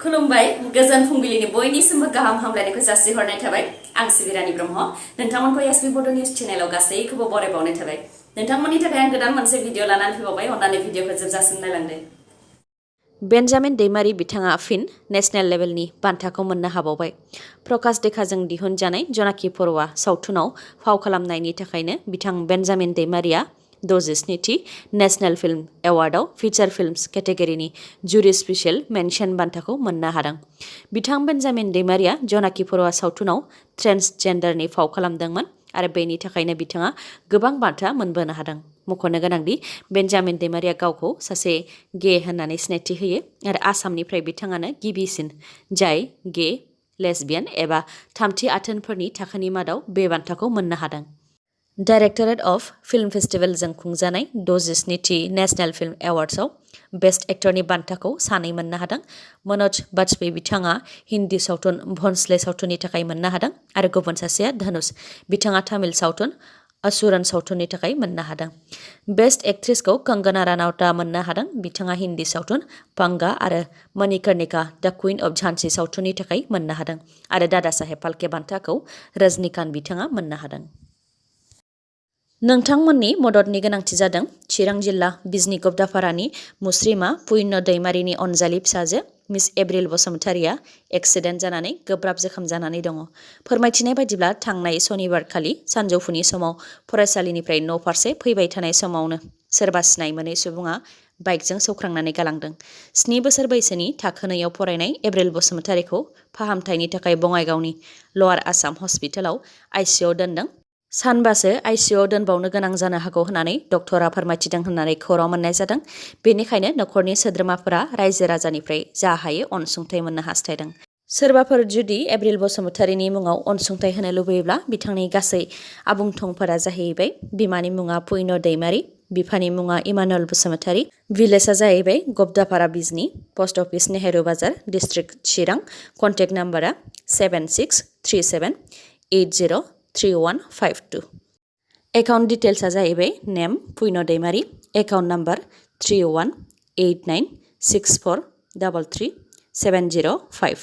खुलुमबाय गोजोन फुंबिलिनि बयनिसिमबो गाहाम हामलायनायखौ जासिहरनाय थाबाय आं सिबिरानि ब्रह्म नोंथांमोनखौ एसबी बड' निउज चेनेलाव गासैखौबो बरायबावनाय थाबाय नोंथांमोननि थाखाय आं गोदान मोनसे भिडिअ लानानै फैबावबाय अन्नानै भिडिअखौ जोबजासिम नायलांदो बेन्जामिन दैमारि बिथाङा फिन नेशनेल लेभेलनि बान्थाखौ मोननो हाबावबाय प्रकाश देखाजों दिहुनजानाय जनाखि पर'आ सावथुनाव फाव खालामनायनि थाखायनो बिथां बेन्जामिन दैमारिया 67थि नेशनेल फिल्म एवार्डआव फीचर फिल्म्स केटेगरिनि जुरि स्पेशल मेन्शन बान्थाखौ मोननो हादों बिथां बेन्जामिन दैमारिया जनाकि पर'आ सावथुनाव ट्रेन्सजेन्डारनि फाव खालामदोंमोन आरो बेनि थाखायनो बिथाङा गोबां बान्था मोनबोनो हादों मख'नो गोनांदि बेन्जामिन दैमारिया गावखौ सासे गे होननानै सिनायथि होयो आरो आसामनिफ्राय बिथाङानो गिबिसिन जाय गे लेसबियान एबा थामथि आथोनफोरनि थाखोनि मादाव बे बान्थाखौ मोननो हादों डाइरेक्टरेट अफ फिल्म फेस्टिभेलजों खुंजानाय 67थि नेशनेल फिल्म एवार्ड्सआव बेस्ट एक्टरनि बान्थाखौ सानै मोननो हादों मनोज बाजपेयी बिथाङा हिन्दी सावथुन भोंसले सावथुननि थाखाय मोननो हादों आरो गुबुन सासेया धनुष बिथाङा तामिल सावथुन असुरन सावथुननि थाखाय मोननो हादों बेस्ट एक्ट्रेसखौ कंगना रानावतआ मोननो हादों बिथाङा हिन्दी सावथुन पंगा आरो मणिकर्णिका द क्वीन अफ झांसी सावथुननि थाखाय मोननो हादों आरो दादा साहेब फाल्के बान्थाखौ रजनीकान्त बिथाङा मोननो हादों नोंथांमोननि मददनि गोनांथि जादों चिरां जिल्ला बिजनी गबदापारानि मुस्रिमा पुय्न दैमारिनि अनजालि फिसाजो मिस एप्रिल बसुमतारिया एक्सिडेन्ट जानानै गोब्राब जोखोम जानानै दङ फोरमायथिनाय बायदिब्ला थांनाय सनिबारखालि सानजौफुनि समाव फरायसालिनिफ्राय न' फारसे फैबाय थानाय समावनो सोरबा सिनाय मोनै सुबुङा बाइकजों सौख्रांनानै गालांदों 7 बोसोर बैसोनि थाखो 2आव फरायनाय एप्रिल बसुमतारिखौ फाहामथायनि थाखाय बङाइगावनि लवार आसाम हस्पिटालाव आइसिइउआव दोनदों सानबासो आइसिइउआव दोनबावनो गोनां जानो हागौ होननानै डक्टरा फोरमायथिदों होननानै खौरां मोननाय जादों बेनिखायनो नखरनि सोद्रोमाफोरा रायजो राजानिफ्राय जा हायो अनसुंथाइ मोननो हास्थायदों सोरबाफोर जुदि एप्रिल बसुमतारिनि मुङाव अनसुंथाइ होनो लुबैयोब्ला बिथांनि गासै आबुं थंफोरा जाहैबाय बिमानि मुङा पुय्न दैमारि बिफानि मुङा इमानुएल बसुमतारि भिलेजआ जाहैबाय गबदापारा बिजनी पस्ट अफिस नेहरू बाजार डिस्ट्रिक्ट चिरां कन्टेक्ट नाम्बारा 7637803152 एकाउन्ट डिटेल्सआ जाहैबाय नेम पुय्न दैमारि एकाउन्ट नाम्बार 318964333705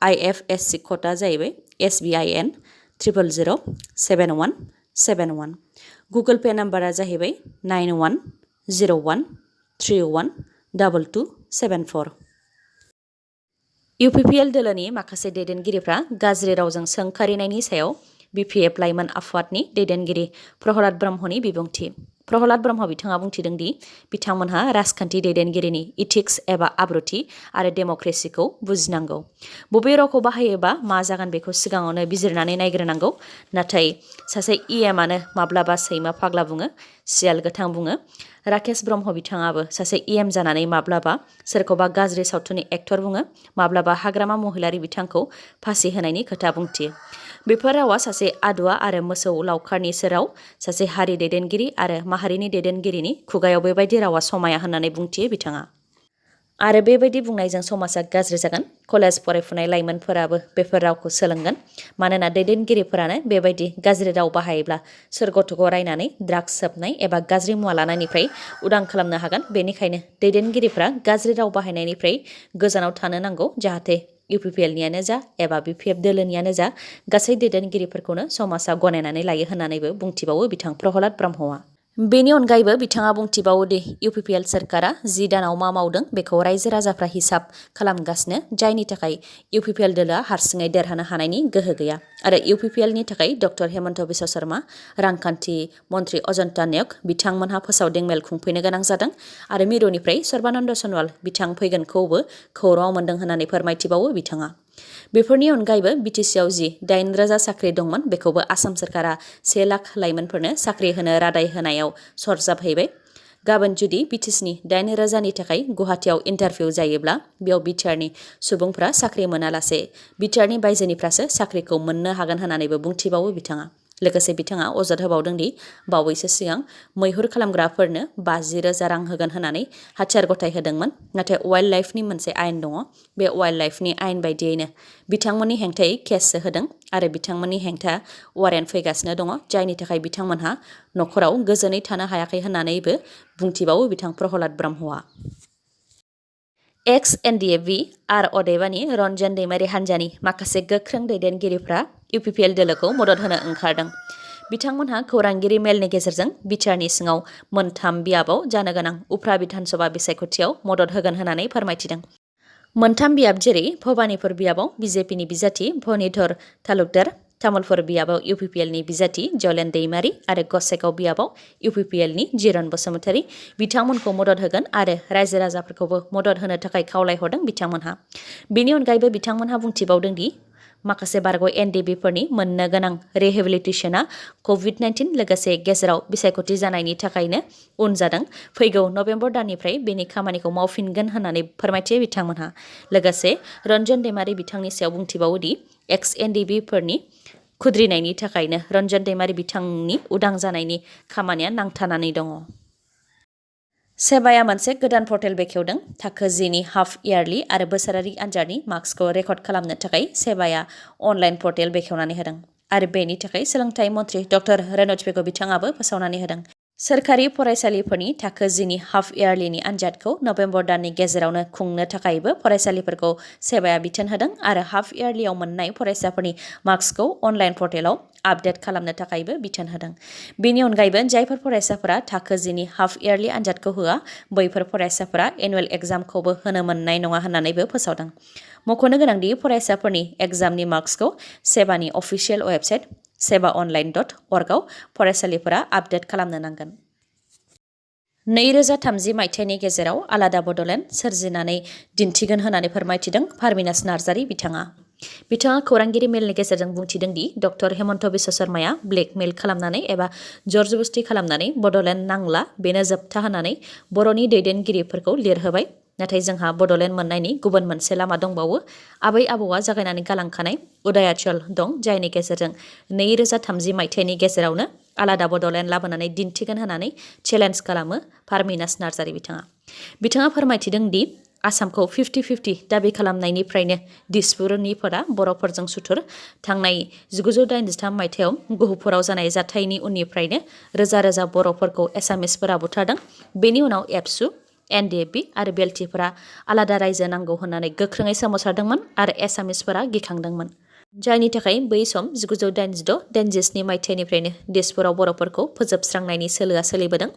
IFSC क'डआ जाहैबाय SBIN 0007171 गुगल पे नाम्बारा जाहैबाय 9101312274 UPPL दोलोनि माखासे दैदेनगिरिफ्रा गाज्रि रावजों सोंखारिनायनि सायाव BPF लाइमोन आफादनि दैदेनगिरि प्रहलाद ब्रह्मनि बिबुंथि प्रहलाद ब्रह्म बिथाङा बुंथिदों दि बिथांमोनहा राजखान्थि दैदेनगिरिनि इथिक्स एबा आब्रुथि आरो डेम'क्रेसिखौ बुजिनांगौ बबे रावखौ बाहायोबा मा जागोन बेखौ सिगाङावनो बिजिरनानै नायग्रोनांगौ नाथाय सासे इएमआनो माब्लाबा सैमा फाग्ला बुङो सियाल गोथां बुङो राकेश ब्रह्म बिथाङाबो सासे इएम जानानै माब्लाबा सोरखौबा गाज्रि सावथुननि एक्टर बुङो माब्लाबा हाग्रामा महिलारि बिथांखौ फासि होनायनि खोथा बुंथियो बेफोर रावा सासे आदुवा आरो मोसौ लावखारनि सेराव सासे हारि दैदेनगिरि आरो माहारिनि दैदेनगिरिनि खुगायाव बेबायदि रावा समाया होननानै बुंथियो बिथाङा आरो बेबायदि बुंनायजों समाजा गाज्रि जागोन कलेज फरायफुनाय लाइमोनफोराबो बेफोर रावखौ सोलोंगोन मानोना दैदेनगिरिफोरानो बेबायदि गाज्रि राव बाहायोब्ला सोर गथ'खौ रायनानै ड्राग्स सोबनाय एबा गाज्रि मुवा लानायनिफ्राय उदां खालामनो हागोन बेनिखायनो दैदेनगिरिफ्रा गाज्रि राव बाहायनायनिफ्राय गोजानाव थानो नांगौ जाहाथे UPPLनियानो जा एबा BPF दोलोनियानो जा गासै दैदेनगिरिफोरखौनो समाजा गनायनानै लायो होननानैबो बुंथिबावो बिथां प्रहलाद ब्रह्मआ बेनि अनगायैबो बिथाङा बुंथिबावो दि UPPL सोरखारा 10 दानाव मा मावदों बेखौ रायजो राजाफ्रा हिसाब खालामगासिनो जायनि थाखाय UPPL दोलोआ हारसिङै देरहानो हानायनि गोहो गैया आरो UPPLनि थाखाय डक्टर हेमन्त बिश्व शर्मा रांखान्थि मन्त्रि अजन्ता नेउग बिथांमोनहा फोसावदिं मेल खुंफैनो गोनां जादों आरो मिरुनिफ्राय सर्बानन्द सनवाल बिथां फैगोनखौबो खौराङाव मोनदों होननानै फोरमायथिबावो बिथाङा बेफोरनि अनगायैबो BTCआव 8,000 साख्रि दंमोन बेखौबो आसाम सरकारा 1 लाख लाइमोनफोरनो साख्रि होनो रादाय होनायाव सरजाबहैबाय गाबोन जुदि BTCनि 8,000नि थाखाय गुवाहाटीआव इन्टारभिउ जायोब्ला बेयाव बिटिआरनि सुबुंफ्रा साख्रि मोनालासे बिटिआरनि बायजोनिफ्रासो साख्रिखौ मोननो हागोन होननानैबो बुंथिबावो बिथाङा लोगोसे बिथाङा अजद होबावदों दि बावैसो सिगां मैहुर खालामग्राफोरनो 50,000 रां होगोन होननानै हाथियार गथाय होदोंमोन नाथाय वाइल्ड लाइफनि मोनसे आयेन दङ बे वाइल्ड लाइफनि आयेन बायदियैनो बिथांमोननि हेंथायै केससो होदों आरो बिथांमोननि हेंथा वारेन्ट फैगासिनो दङ जायनि थाखाय बिथांमोनहा नखराव गोजोनै थानो हायाखै होननानैबो बुंथिबावो बिथां प्रहलाद ब्रह्मआ एक्स एनडिएफबि आर अदेबानि रन्जन दैमारि हान्जानि माखासे गोख्रों दैदेनगिरिफ्रा इउपिपिएल दोलोखौ मदद होनो ओंखारदों। बिथांमोनहा खौरांगिरि मेलनि गेजेरजों बिटिआरनि सिङाव मोनथाम बियाबाव जानो गोनां उफ्रा बिधानसभा बिसायख'थियाव मदद होगोन होननानै फोरमायथिदों। मोनथाम बियाब जेरै भबानिपुर बियाबाव बिजेपिनि बिजाथि भनिधर तालुकदार, तामुलपुर बियाबाव इउपिपिएलनि बिजाथि जलेन दैमारि आरो गसाइगाव बियाबाव इउपिपिएलनि जिरन बसुमतारी बिथांमोनखौ मदद होगोन आरो रायजो राजाफोरखौबो मदद होनो थाखाय खावलायहरदों बिथांमोनहा। बेनि अनगायैबो बिथांमोनहा बुंथिबावदों दि माखासे बारग' एनडिबिफोरनि मोननो गोनां रिहेबिलिटेसनआ कभिड-19 लोगोसे गेजेराव बिसायख'थि जानायनि थाखायनो उन जादों। फैगौ नबेम्बर दाननिफ्राय बेनि खामानिखौ मावफिनगोन होननानै फोरमायथियो बिथांमोनहा। लोगोसे रन्जन दैमारि बिथांनि सायाव बुंथिबावोदि एक्स एनडिबिफोरनि खुद्रिनायनि थाखायनो रन्जन दैमारि बिथांनि उदां जानायनि खामानिया नांथानानै दङ। सेबाया मोनसे गोदान पर्टेल बेखेवदों। थाखो 10 नि हाफ इयारलि आरो बोसोरारि आनजादनि मार्क्सखौ रेकर्ड खालामनो थाखाय सेबाया अनलाइन पर्टेल बेखेवनानै होदों आरो बेनि थाखाय सोलोंथाइ मन्थ्रि डक्टर रनज पेगु बिथाङाबो फोसावनानै होदों। सोरखारि फरायसालिफोरनि थाखो 10 नि हाफ इयारलिनि आनजादखौ नबेम्बर दाननि गेजेरावनो खुंनो थाखायबो फरायसालिफोरखौ सेबाया बिथोन होदों आरो हाफ इयारलियाव मोननाय फरायसाफोरनि मार्क्सखौ अनलाइन पर्टेलाव आपडेट खालामनो थाखायबो बिथोन होदों। बेनि अनगायैबो जायफोर फरायसाफोरा थाखो 10 नि हाफ इयारलि आनजादखौ होआ बैफोर फरायसाफोरा एनुवेल एग्जामखौबो होनो मोननाय नङा होननानैबो फोसावदों। मख'नो गोनांदि फरायसाफोरनि एग्जामनि मार्क्सखौ सेबानि अफिसियेल वेबसाइट sebaonline.org आव फरायसालिफोरा आपडेट खालामनो नांगोन। 2030 मायथाइनि गेजेराव आलादा बड'लेण्ड सोरजिनानै दिन्थिगोन होननानै फोरमायथिदों पारमिनास नार्जारि बिथाङा। बिथाङा खौरांगिरि मेलनि गेजेरजों बुंथिदों दि डक्टर हेमन्त बिश्व शर्माया ब्लेकमेल खालामनानै एबा जरजबस्ति खालामनानै बड'लेण्ड नांला बेनो जोबथा होननानै बर'नि दैदेनगिरिफोरखौ लिरहोबाय। नाथाय जोंहा बड'लेण्ड मोननायनि गुबुन मोनसे लामा दंबावो। आबै आबौआ जागायनानै गालांखानाय उदयाचल दं, जायनि गेजेरजों 2030 मायथाइनि गेजेरावनो आलादा बड'लेण्ड लाबोनानै दिन्थिगोन होननानै चेलेन्ज खालामो पारमिनास नार्जारि बिथाङा। बिथाङा फोरमायथिदों दि आसामखौ 50-50 दाबि खालामनायनिफ्रायनो दिसपुरनिफोरा बर'फोरजों सुथुर। थांनाय 1983 मायथाइयाव गहपुराव जानाय जाथायनि उननिफ्रायनो रोजा रोजा बर'फोरखौ एसामिसफोरा बुथारदों। बेनि उनाव एबसु, एनडिएफबि आरो बेल्टिफोरा आलादा रायजो नांगौ होननानै गोख्रोङै सोमावसारदोंमोन आरो एसामिसफोरा गिखांदोंमोन। जायनि थाखाय बै सम 1986-87 मायथाइनिफ्रायनो दिसपुराव बर'फोरखौ फोजोबस्रांनायनि सोलोआ सोलिबोदों।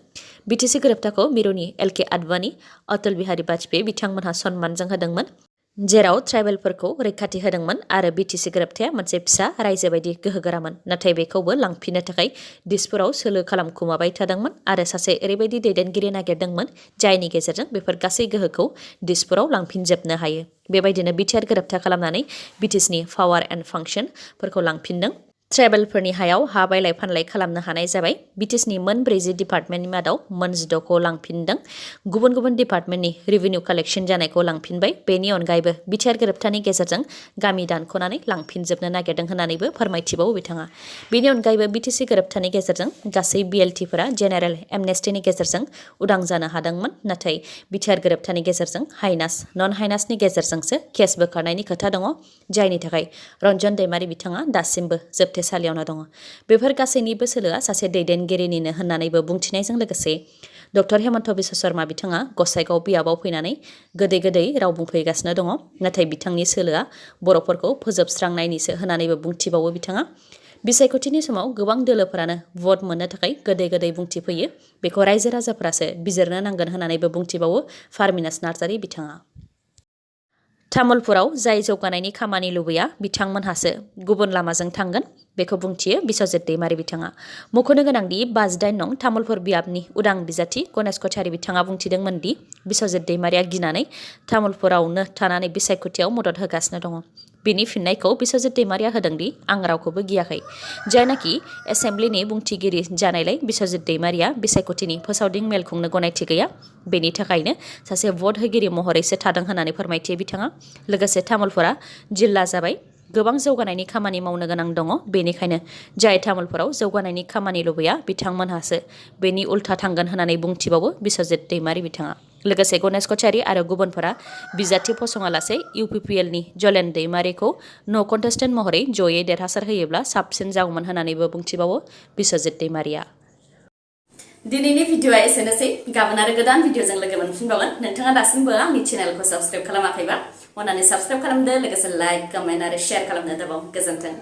बिटिसि गोरोबथाखौ मिरुनि एलके आडवाणी, अटल बिहारी वाजपेयी बिथांमोनहा सनमानजों होदोंमोन, जेराव ट्राइबेलफोरखौ रैखाथि होदोंमोन आरो बिटिसि गोरोबथाया मोनसे फिसा रायजो बायदि गोहोगोरामोन। नाथाय बेखौबो लांफिननो थाखाय दिसपुराव सोलो खालामखुमाबाय थादोंमोन आरो सासे ओरैबायदि दैदेनगिरि नागिरदोंमोन जायनि गेजेरजों बेफोर गासै गोहोखौ दिसपुराव लांफिनजोबनो हायो। बेबायदिनो बिटिआर गोरोबथा खालामनानै बिटिसिनि पावार एन्ड फांसनफोरखौ लांफिनदों। ट्राइबेलफोरनि हायाव हा बायलाय फानलाय खालामनो हानाय जाबाय। बिटिसिनि मोन 40 डिपार्टमेन्टनि मादाव मोन 16खौ लांफिनदों। गुबुन गुबुन डिपार्टमेन्टनि रेभिनिउ कालेक्सन जानायखौ लांफिनबाय। बेनि अनगायैबो बिटिआर गोरोबथानि गेजेरजों गामि दानख'नानै लांफिनजोबनो नागिरदों होननानैबो फोरमायथिबावो बिथाङा। बेनि अनगायैबो बिटिसि गोरोबथानि गेजेरजों गासै बिएलटिफोरा जेनेरेल एमनेस्टिनि गेजेरजों उदां जानो हादोंमोन। नाथाय बिटिआर गोरोबथानि गेजेरजों हाइनास, नन हाइनासनि गेजेरजोंसो केस बोखारनायनि खोथा दङ, जायनि थाखाय रन्जन दैमारि बिथाङा दासिमबो जोबथेसालियावनो दङ। बेफोर गासैनिबो सोलोआ सासे दैदेनगिरिनिनो होननानैबो बुंथिनायजों लोगोसे डक्टर हेमन्त बिश्व शर्मा बिथाङा गसाइगाव बियाबाव फैनानै गोदै गोदै राव बुंफैगासिनो दङ। नाथाय बिथांनि सोलोआ बर'फोरखौ फोजोबस्रांनायनिसो होननानैबो बुंथिबावो बिथाङा। बिसायख'थिनि समाव गोबां दोलोफोरानो भट मोननो थाखाय गोदै गोदै बुंथिफैयो। बेखौ रायजो राजाफोरासो बिजिरनो नांगोन होननानैबो बुंथिबावो पारमिनास नार्जारि बिथाङा। तामुलपुराव जाय जौगानायनि खामानि लुबैया बिथांमोनहासो गुबुन लामाजों थांगोन, बेखौ बुंथियो बिश्वजित दैमारि बिथाङा। मख'नो गोनांदि 58 नं तामुलपुर बियाबनि उदां बिजाथि गणेश कछारी बिथाङा बुंथिदोंमोन दि बिश्वजित दैमारिया गिनानै तामुलपुरावनो थानानै बिसायख'थियाव मदद होगासिनो दङ। बिनि फिननायखौ बिश्वजित दैमारिया होदोंदि आं रावखौबो गियाखै। जायनाखि एसेम्ब्लिनि बुंथिगिरि जानायलाय बिश्वजित दैमारिया बिसायख'थिनि फोसावदिं मेल खुंनो गनायथि गैया। बेनि थाखायनो सासे भट होगिरि महरैसो थादों होननानै फोरमायथियो बिथाङा। लोगोसे तामुलपुरा जिल्ला जाबाय, गोबां जौगानायनि खामानि मावनो गोनां दङ। बेनिखायनो जाय तामुलपुराव जौगानायनि खामानि लुबैया बिथांमोनहासो बेनि उल्था थांगोन होननानै बुंथिबावो बिश्वजित दैमारि बिथाङा। लोगोसे गणेश कछारी आरो गुबुनफोरा बिजाथि फसङालासे इउपिपिएलनि जलेन दैमारिखौ नो कन्टेस्टेन्ट महरै जयै देरहासार होयोब्ला साबसिन जागौमोन होननानैबो बुंथिबावो बिश्वजित दैमारिया। दिनैनि भिडिअआ एसेनोसै गाबोन आरो गोदान भिडिअजों लोगो मोनफिनबावगोन नोंथाङा दासिमबो आंनि चेनेलखौ साबस्क्राइब खालामाखैबा अन्नानै साबस्क्राइब खालामदो लोगोसे लाइक कमेन्ट आरो शेयार खालामनो दाबाव गोजोन्थों